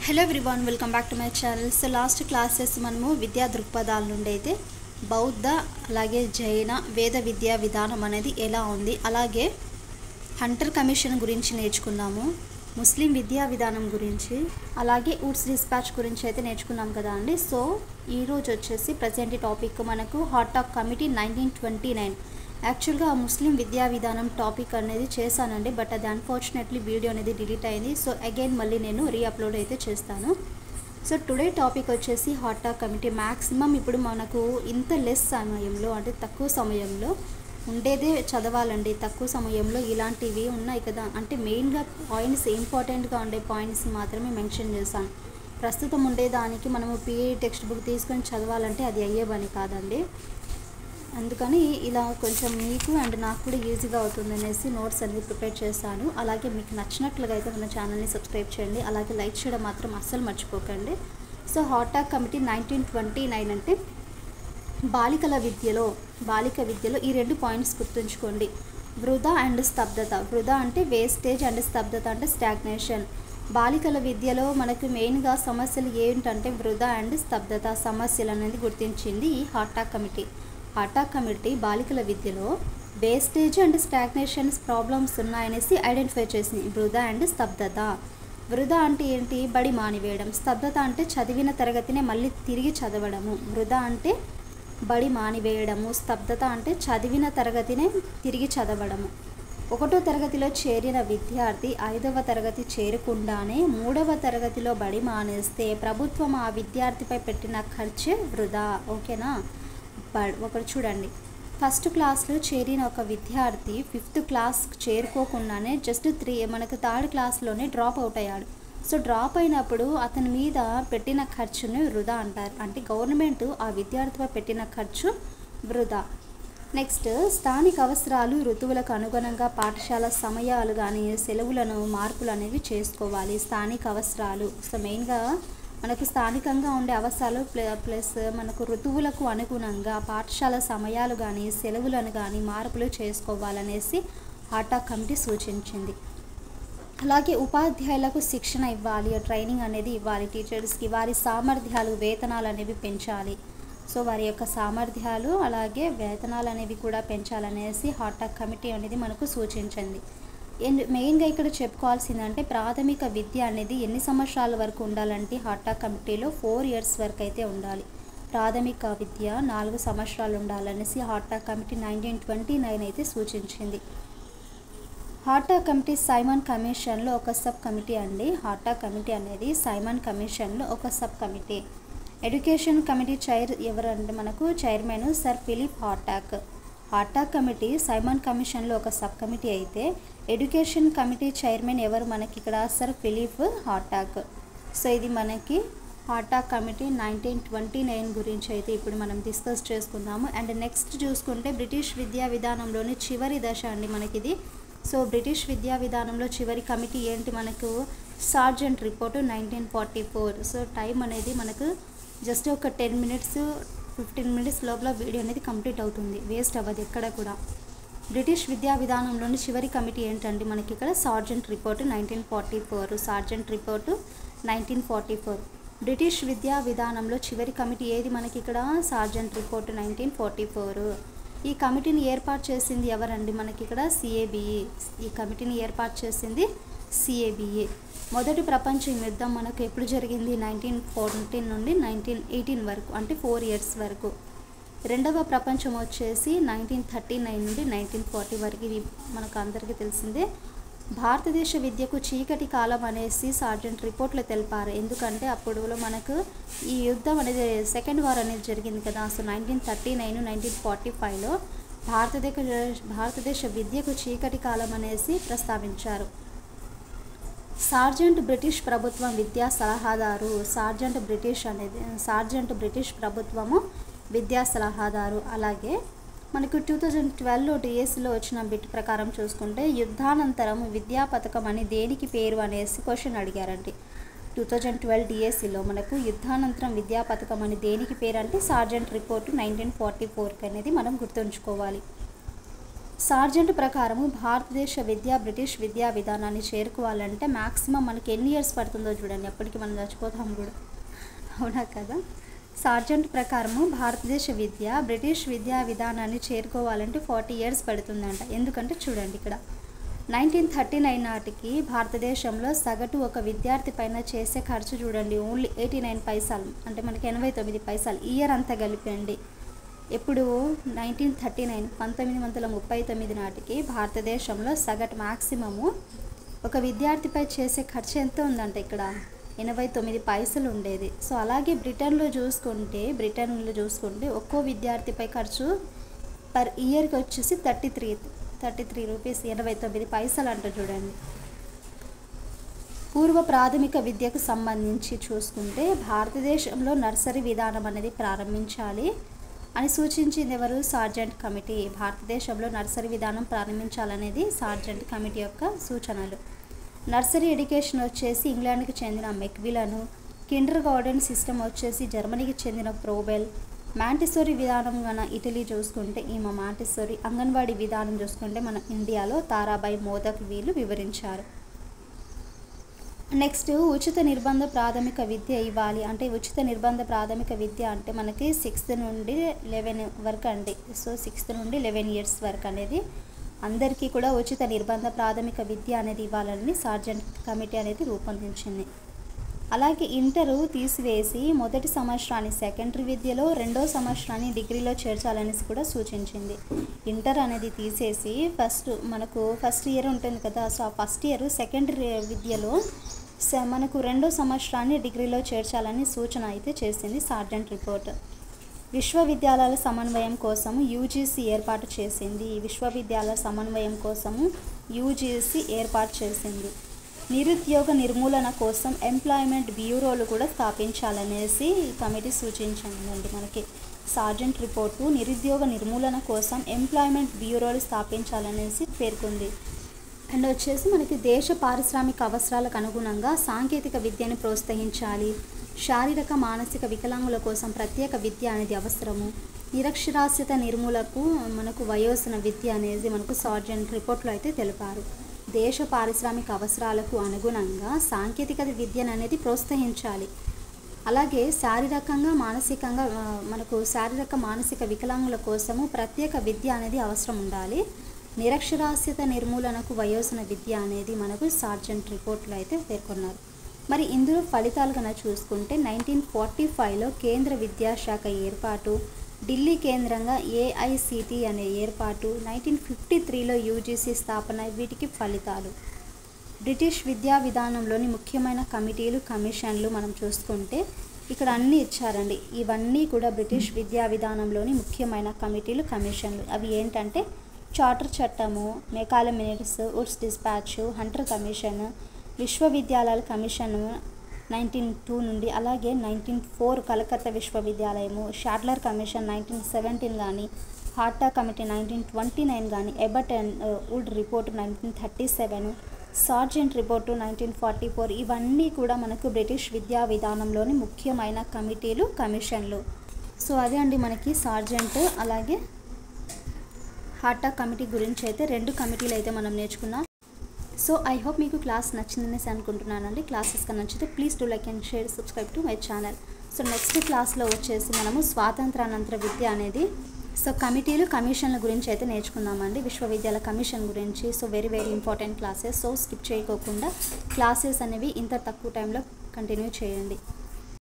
Hello everyone, welcome back to my channel. So last classes మనము విద్యా దృక్పథాల నుండి అయితే బౌద్ధ అలాగే జైన వేద విద్యా విధానం అనేది ఎలా ఉంది, అలాగే హంటర్ కమిషన్ గురించి నేర్చుకున్నాము, ముస్లిం విద్యా విధానం గురించి, అలాగే వుడ్స్ డిస్పాచ్ గురించి అయితే నేర్చుకున్నాం కదా అండి. సో ఈరోజు వచ్చేసి ప్రజెంట్ టాపిక్ మనకు హాట్ టాక్ కమిటీ 1929. యాక్చువల్గా ముస్లిం విద్యా విధానం టాపిక్ అనేది చేశానండి, బట్ అది అన్ఫార్చునేట్లీ వీడియో అనేది డిలీట్ అయింది. సో అగైన్ మళ్ళీ నేను రీఅప్లోడ్ అయితే చేస్తాను. సో టుడే టాపిక్ వచ్చేసి హాట్ టాక్ కమిటీ. మ్యాక్సిమం ఇప్పుడు మనకు ఇంత లెస్ సమయంలో, అంటే తక్కువ సమయంలో ఉండేదే చదవాలండి. తక్కువ సమయంలో ఇలాంటివి ఉన్నాయి కదా, అంటే మెయిన్గా పాయింట్స్, ఇంపార్టెంట్గా ఉండే పాయింట్స్ మాత్రమే మెన్షన్ చేశాను. ప్రస్తుతం ఉండేదానికి మనము పిఏ టెక్స్ట్ బుక్ తీసుకొని చదవాలంటే అది అయ్యే పని కాదండి. అందుకని ఇలా కొంచెం మీకు అండ్ నాకు కూడా ఈజీగా అవుతుంది అనేసి నోట్స్ అనేది ప్రిపేర్ చేశాను. అలాగే మీకు నచ్చినట్లుగా అయితే మన ఛానల్ని సబ్స్క్రైబ్ చేయండి, అలాగే లైక్ చేయడం మాత్రం అస్సలు మర్చిపోకండి. సో హాట్ టాక్ కమిటీ 1929 అంటే బాలిక విద్యలో ఈ రెండు పాయింట్స్ గుర్తుంచుకోండి. వృధా అండ్ స్తబ్దత. వృధా అంటే వేస్టేజ్ అండ్ స్తబ్దత అంటే స్టాగ్నేషన్. బాలికల విద్యలో మనకు మెయిన్గా సమస్యలు ఏంటంటే వృధా అండ్ స్తబ్దత సమస్యలు అనేది గుర్తించింది ఈ hot talk committee. Hot talk committee బాలికల విద్యలో wastage and stagnations problems ఉన్నాయనేసి identify చేసింది. వృధా అండ్ స్తబ్దత. వృధా అంటే ఏంటి? బడి మానివేయడం. స్తబ్దత అంటే చదివిన తరగతినే మళ్ళీ తిరిగి చదవడము. వృధా అంటే బడి మానివేయడము, స్తబ్దత అంటే చదివిన తరగతినే తిరిగి చదవడము. 1వ తరగతిలో చేరిన విద్యార్థి 5వ తరగతి చేరకుండానే 3వ తరగతిలో బడి మానేస్తే ప్రభుత్వం ఆ విద్యార్థిపై పెట్టిన ఖర్చే వృధా. ఓకేనా? ఒకటి చూడండి, ఫస్ట్ క్లాస్లో చేరిన ఒక విద్యార్థి 5th క్లాస్ చేరుకోకుండానే జస్ట్ మనకు 3rd క్లాస్లోనే డ్రాప్ అవుట్ అయ్యాడు. సో డ్రాప్ అయినప్పుడు అతని మీద పెట్టిన ఖర్చుని వృధా అంటారు. అంటే గవర్నమెంట్ ఆ విద్యార్థిపై పెట్టిన ఖర్చు వృధా. నెక్స్ట్, స్థానిక అవసరాలు, ఋతువులకు అనుగుణంగా పాఠశాల సమయాలు కానీ సెలవులను మార్పులు అనేవి చేసుకోవాలి. స్థానిక అవసరాలు, సో మెయిన్గా మనకు స్థానికంగా ఉండే అవసరాలు ప్లస్ మనకు ఋతువులకు అనుగుణంగా పాఠశాల సమయాలు కానీ సెలవులను కానీ మార్పులు చేసుకోవాలనేసి హాట్ టాక్ కమిటీ సూచించింది. అలాగే ఉపాధ్యాయులకు శిక్షణ ఇవ్వాలి, ట్రైనింగ్ అనేది ఇవ్వాలి. టీచర్స్కి వారి సామర్థ్యాలు, వేతనాలు అనేవి పెంచాలి. సో వారి యొక్క సామర్థ్యాలు అలాగే వేతనాలు అనేవి కూడా పెంచాలనేసి హాట్ టాక్ కమిటీ అనేది మనకు సూచించింది. మెయిన్గా ఇక్కడ చెప్పుకోవాల్సిందంటే ప్రాథమిక విద్య అనేది ఎన్ని సంవత్సరాల వరకు ఉండాలంటే హాట్ టాక్ కమిటీలో 4 years వరకు అయితే ఉండాలి. ప్రాథమిక విద్య 4 సంవత్సరాలు ఉండాలనేసి హాట్ టాక్ కమిటీ 1929 అయితే సూచించింది. హాట్ టాక్ కమిటీ సైమన్ కమిషన్లో ఒక సబ్ కమిటీ అండి. హాట్ టాక్ కమిటీ అనేది సైమన్ కమిషన్లో ఒక sub committee. Education committee chair ఎవరంటే మనకు chairman sir Philip Hartog. Hartog committee Simon కమిషన్లో ఒక సబ్ కమిటీ అయితే ఎడ్యుకేషన్ కమిటీ చైర్మన్ ఎవరు మనకి ఇక్కడ? Sir Philip Hartog. So ఇది మనకి హాట్ టాక్ కమిటీ 1929 గురించి అయితే ఇప్పుడు మనం డిస్కస్ చేసుకుందాము. అండ్ నెక్స్ట్ చూసుకుంటే బ్రిటిష్ విద్యా విధానంలోని చివరి దశ అండి మనకిది. సో బ్రిటిష్ విద్యా విధానంలో చివరి కమిటీ ఏంటి మనకు? Sergeant report 1944. సో టైం అనేది మనకు జస్ట్ ఒక 10 minutes 15 minutes లోపల వీడియో అనేది కంప్లీట్ అవుతుంది, వేస్ట్ అవ్వదు ఎక్కడ కూడా. బ్రిటిష్ విద్యా విధానంలోని చివరి కమిటీ ఏంటండి మనకి ఇక్కడ? Sergeant report 1944. Sergeant report 1944. British విద్యా విధానంలో చివరి కమిటీ ఏది మనకి ఇక్కడ? Sergeant report 1944. ఈ కమిటీని ఏర్పాటు చేసింది ఎవరండి మనకి ఇక్కడ? సిఏబిఏ. ఈ కమిటీని ఏర్పాటు చేసింది సిఏబిఏ. మొదటి ప్రపంచ యుద్ధం మనకు ఎప్పుడు జరిగింది? 1914 నుండి 1918 వరకు, అంటే 4 years వరకు. రెండవ ప్రపంచం వచ్చేసి 1939 నుండి 1940 వరకు. ఇది మనకు అందరికీ తెలిసిందే. భారతదేశ విద్యకు చీకటి కాలం అనేసి సార్జెంట్ రిపోర్ట్లో తెలిపారు. ఎందుకంటే అప్పుడు మనకు ఈ యుద్ధం అనేది సెకండ్ వార్ అనేది జరిగింది కదా. సో 1939 1945లో భారతదేశ విద్యకు చీకటి కాలం అనేసి ప్రస్తావించారు. సార్జెంట్ బ్రిటిష్ ప్రభుత్వం విద్యా సలహాదారు. సార్జెంట్ బ్రిటిష్ ప్రభుత్వము విద్యా సలహాదారు. అలాగే మనకు 2012 డిఎస్సిలో వచ్చిన బిట్ ప్రకారం చూసుకుంటే యుద్ధానంతరం విద్యా పథకం అని దేనికి పేరు అనేసి క్వశ్చన్ అడిగారండి. 2012 డిఎస్సిలో మనకు యుద్ధానంతరం విద్యా పథకం అని దేనికి పేరు అంటే సార్జెంట్ రిపోర్టు 1944 అనేది మనం గుర్తుంచుకోవాలి. సార్జెంట్ ప్రకారము భారతదేశ బ్రిటిష్ విద్యా విధానాన్ని చేరుకోవాలంటే మ్యాక్సిమం మనకి ఎన్ని ఇయర్స్ పడుతుందో చూడండి, ఎప్పటికీ మనం చచ్చిపోతాం కూడా, అవునా కదా. సార్జెంట్ ప్రకారము భారతదేశ బ్రిటిష్ విద్యా విధానాన్ని చేరుకోవాలంటే 40 ఇయర్స్ పడుతుందంట. ఎందుకంటే చూడండి ఇక్కడ 1939 నాటికి భారతదేశంలో సగటు ఒక విద్యార్థి పైన చేసే ఖర్చు చూడండి ఓన్లీ 89 పైసలు, అంటే మనకి 89 పైసలు ఇయర్ అంతా కలిపండి. ఎప్పుడు 1939 నాటికి భారతదేశంలో సగటు మ్యాక్సిమము ఒక విద్యార్థిపై చేసే ఖర్చు ఎంత ఉందంటే ఇక్కడ 89 పైసలు ఉండేది. సో అలాగే బ్రిటన్లో చూసుకుంటే ఒక్కో విద్యార్థిపై ఖర్చు పర్ ఇయర్కి వచ్చేసి 33 రూపీస్ 89 పైసలు అంట చూడండి. పూర్వ ప్రాథమిక విద్యకు సంబంధించి చూసుకుంటే భారతదేశంలో నర్సరీ విధానం అనేది ప్రారంభించాలి అని సూచించింది ఎవరు? Sergeant committee. భారతదేశంలో నర్సరీ విధానం ప్రారంభించాలనేది సార్జెంట్ కమిటీ యొక్క సూచనలు. నర్సరీ ఎడ్యుకేషన్ వచ్చేసి ఇంగ్లాండ్కి చెందిన మెక్విలను, కిండర్ గార్డెన్ సిస్టమ్ వచ్చేసి జర్మనీకి చెందిన ప్రోబెల్, మాంటిసోరీ విధానం మన ఇటలీ చూసుకుంటే ఈమె మాంటిసోరీ, అంగన్వాడీ విధానం చూసుకుంటే మన ఇండియాలో తారాబాయి మోదక్ వీళ్ళు వివరించారు. నెక్స్ట్ ఉచిత నిర్బంధ ప్రాథమిక విద్య ఇవ్వాలి అంటే ఉచిత నిర్బంధ ప్రాథమిక విద్య అంటే మనకి 6th నుండి 11 వరకు అండి. సో 6th నుండి 11 ఇయర్స్ వరకు అనేది అందరికీ కూడా ఉచిత నిర్బంధ ప్రాథమిక విద్య అనేది ఇవ్వాలని సార్జెంట్ కమిటీ అనేది రూపొందించింది. అలాగే ఇంటరు తీసివేసి మొదటి సంవత్సరాన్ని సెకండరీ విద్యలో, రెండో సంవత్సరాన్ని డిగ్రీలో చేర్చాలనేసి కూడా సూచించింది. ఇంటర్ అనేది తీసేసి ఫస్ట్ ఇయర్ ఉంటుంది కదా, సో ఆ ఫస్ట్ ఇయర్ సెకండరీ విద్యలో మనకు రెండో సంవత్సరాన్ని డిగ్రీలో చేర్చాలని సూచన అయితే చేసింది సార్జెంట్ రిపోర్ట్. విశ్వవిద్యాలయాల సమన్వయం కోసము యూజీసీ ఏర్పాటు చేసింది. ఏర్పాటు చేసింది. నిరుద్యోగ నిర్మూలన కోసం ఎంప్లాయ్మెంట్ బ్యూరోలు కూడా స్థాపించాలనేసి ఈ కమిటీ సూచించిందండి. మనకి సార్జెంట్ రిపోర్టు నిరుద్యోగ నిర్మూలన కోసం ఎంప్లాయ్మెంట్ బ్యూరోలు స్థాపించాలనేసి పేర్కొంది. అండ్ వచ్చేసి మనకి దేశ పారిశ్రామిక అవసరాలకు అనుగుణంగా సాంకేతిక విద్యను ప్రోత్సహించాలి. శారీరక మానసిక వికలాంగుల కోసం ప్రత్యేక విద్య అనేది అవసరము. నిరక్షరాస్యత నిర్మూలకు మనకు వయోజన విద్య అనేది మనకు సార్జెంట్ రిపోర్ట్లో అయితే తెలిపారు. దేశ పారిశ్రామిక అవసరాలకు అనుగుణంగా సాంకేతిక విద్యను అనేది ప్రోత్సహించాలి. అలాగే శారీరక మానసిక వికలాంగుల కోసము ప్రత్యేక విద్య అనేది అవసరం ఉండాలి. నిరక్షరాస్యత నిర్మూలనకు వయోజన విద్య అనేది మనకు సార్జెంట్ రిపోర్ట్లో అయితే పేర్కొన్నారు. మరి ఇందులో ఫలితాలు కనుక చూసుకుంటే 1945లో కేంద్ర విద్యాశాఖ ఏర్పాటు, ఢిల్లీ కేంద్రంగా ఏఐసిటి అనే ఏర్పాటు, 1953లో యూజీసీ స్థాపన, వీటికి ఫలితాలు. బ్రిటిష్ విద్యా విధానంలోని ముఖ్యమైన కమిటీలు, కమిషన్లు మనం చూసుకుంటే ఇక్కడ అన్నీ ఇచ్చారండి. ఇవన్నీ కూడా బ్రిటిష్ విద్యా విధానంలోని ముఖ్యమైన కమిటీలు, కమిషన్లు. అవి ఏంటంటే చార్టర్ చట్టము, Macaulay minutes, Woods dispatch, Hunter commission, విశ్వవిద్యాలయాల కమిషన్ 1902 నుండి, అలాగే 1904 కలకత్తా విశ్వవిద్యాలయము, షాడ్లర్ కమిషన్ 1917 కానీ, హాటా కమిటీ 1929 కానీ, Abbott and Wood report 1937, Sargent report 1944. ఇవన్నీ కూడా మనకు బ్రిటిష్ విద్యా విధానంలోని ముఖ్యమైన కమిటీలు, కమిషన్లు. సో అదే అండి మనకి సార్జెంట్ అలాగే హాటా కమిటీ గురించి అయితే 2 కమిటీలు అయితే మనం నేర్చుకున్నాం. సో ఐ హోప్ మీకు క్లాస్ నచ్చిందనేసి అనుకుంటున్నానండి. క్లాసెస్ కన్నా నచ్చితే please do like and share, subscribe to my channel. So next క్లాస్లో వచ్చేసి మనము స్వాతంత్రానంతర విద్య అనేది కమిటీలు, కమిషన్ల గురించి అయితే నేర్చుకుందామండి. విశ్వవిద్యాలయ కమిషన్ గురించి. So very important classes. So skip చేయకోకుండా క్లాసెస్ అనేవి ఇంత తక్కువ టైంలో కంటిన్యూ చేయండి.